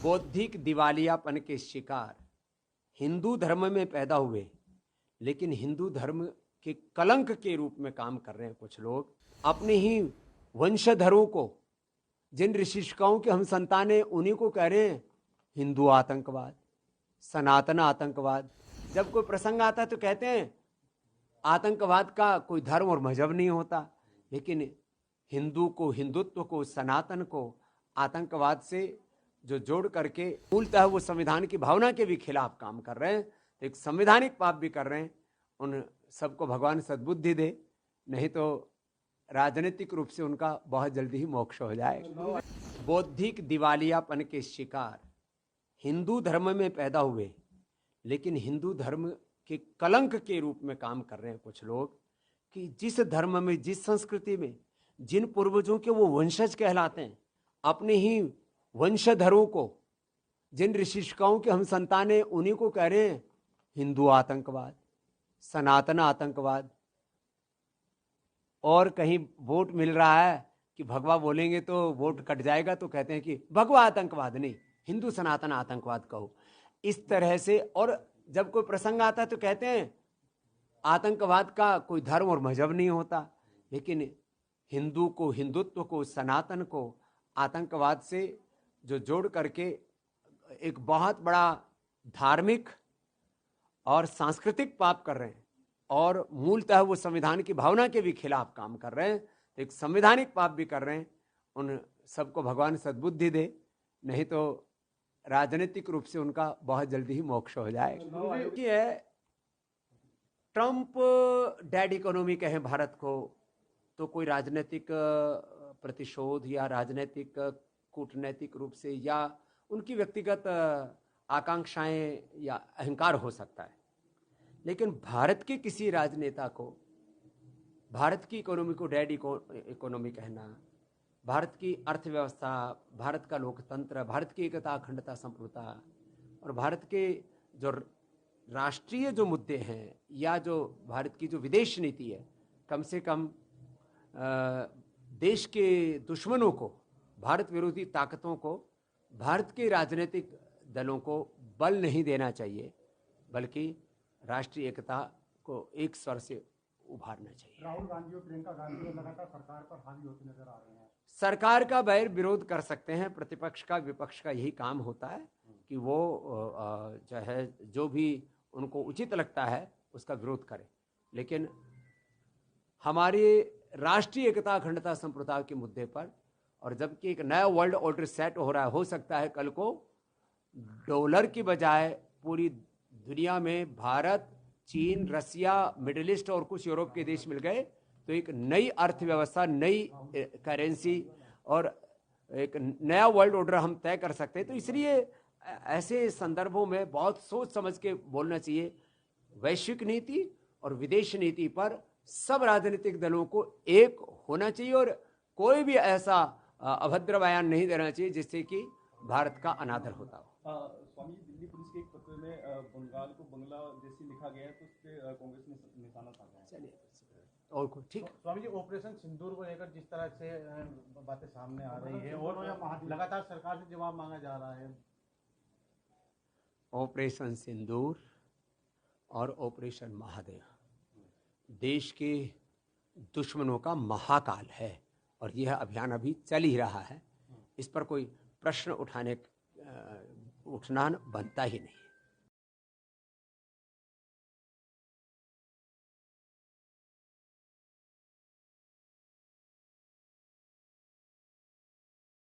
बौद्धिक दिवालियापन के शिकार हिंदू धर्म में पैदा हुए, लेकिन हिंदू धर्म के कलंक के रूप में काम कर रहे हैं कुछ लोग। अपने ही वंशधरों को, जिन ऋषिकाओं के हम संतान हैं, उन्हीं को कह रहे हैं हिंदू आतंकवाद, सनातन आतंकवाद। जब कोई प्रसंग आता है तो कहते हैं आतंकवाद का कोई धर्म और मजहब नहीं होता, लेकिन हिंदू को, हिंदुत्व को, सनातन को आतंकवाद से जो जोड़ करके मूलतः वो संविधान की भावना के भी खिलाफ काम कर रहे हैं, तो एक संवैधानिक पाप भी कर रहे हैं। उन सबको भगवान सद्बुद्धि दे, नहीं तो राजनीतिक रूप से उनका बहुत जल्दी ही मोक्ष हो जाएगा। बौद्धिक दिवालियापन के शिकार हिंदू धर्म में पैदा हुए, लेकिन हिंदू धर्म के कलंक के रूप में काम कर रहे हैं कुछ लोग कि जिस धर्म में, जिस संस्कृति में जिन पूर्वजों के वो वंशज कहलाते हैं, अपने ही वंशधरों को, जिन ऋषिकाओं के हम संतान हैं, उन्हीं को कह रहे हैं हिंदू आतंकवाद, सनातन आतंकवाद। और कहीं वोट मिल रहा है कि भगवा बोलेंगे तो वोट कट जाएगा, तो कहते हैं कि भगवा आतंकवाद नहीं, हिंदू सनातन आतंकवाद कहो। इस तरह से, और जब कोई प्रसंग आता है तो कहते हैं आतंकवाद का कोई धर्म और मजहब नहीं होता, लेकिन हिंदू को, हिंदुत्व को, सनातन को आतंकवाद से जो जोड़ करके एक बहुत बड़ा धार्मिक और सांस्कृतिक पाप कर रहे हैं, और मूलतः वो संविधान की भावना के भी खिलाफ काम कर रहे हैं, तो एक संवैधानिक पाप भी कर रहे हैं। उन सबको भगवान सद्बुद्धि दे, नहीं तो राजनीतिक रूप से उनका बहुत जल्दी ही मोक्ष हो जाएगा। ये ट्रंप डेड इकोनॉमी कहें भारत को, तो कोई राजनीतिक प्रतिशोध या राजनीतिक कूटनैतिक रूप से या उनकी व्यक्तिगत आकांक्षाएं या अहंकार हो सकता है, लेकिन भारत के किसी राजनेता को भारत की इकोनॉमी को डेड इकोनॉमी कहना, भारत की अर्थव्यवस्था, भारत का लोकतंत्र, भारत की एकता, अखंडता, संप्रभुता और भारत के जो राष्ट्रीय जो मुद्दे हैं या जो भारत की जो विदेश नीति है, कम से कम देश के दुश्मनों को, भारत विरोधी ताकतों को, भारत के राजनीतिक दलों को बल नहीं देना चाहिए, बल्कि राष्ट्रीय एकता को एक स्वर से उभारना चाहिए। राहुल गांधी और प्रियंका गांधी लगातार सरकार पर हावी होते नजर आ रहे हैं। सरकार का बैर विरोध कर सकते हैं, प्रतिपक्ष का, विपक्ष का यही काम होता है कि वो जो है, जो भी उनको उचित लगता है उसका विरोध करें, लेकिन हमारी राष्ट्रीय एकता, अखंडता, संप्रभुता के मुद्दे पर, और जबकि एक नया वर्ल्ड ऑर्डर सेट हो रहा है, हो सकता है कल को डॉलर की बजाय पूरी दुनिया में भारत, चीन, रसिया, मिडिल ईस्ट और कुछ यूरोप के देश मिल गए तो एक नई अर्थव्यवस्था, नई करेंसी और एक नया वर्ल्ड ऑर्डर हम तय कर सकते हैं। तो इसलिए ऐसे संदर्भों में बहुत सोच समझ के बोलना चाहिए। वैश्विक नीति और विदेश नीति पर सब राजनीतिक दलों को एक होना चाहिए और कोई भी ऐसा अभद्र बयान नहीं देना चाहिए जिससे कि भारत का अनादर होता हो। स्वामी, दिल्ली पुलिस के एक पत्र में बंगाल को बांग्लादेशी लिखा गया है, तो उस पर कांग्रेस ने निशाना साधा है। चलिए, और कुछ ठीक। स्वामी जी, ऑपरेशन सिंदूर को लेकर जिस तरह से बातें सामने आ रही है और लगातार सरकार से जवाब मांगा जा रहा है। ऑपरेशन सिंदूर और ऑपरेशन महादेव देश के दुश्मनों का महाकाल है और यह अभियान अभी चल ही रहा है। इस पर कोई प्रश्न उठना बनता ही नहीं।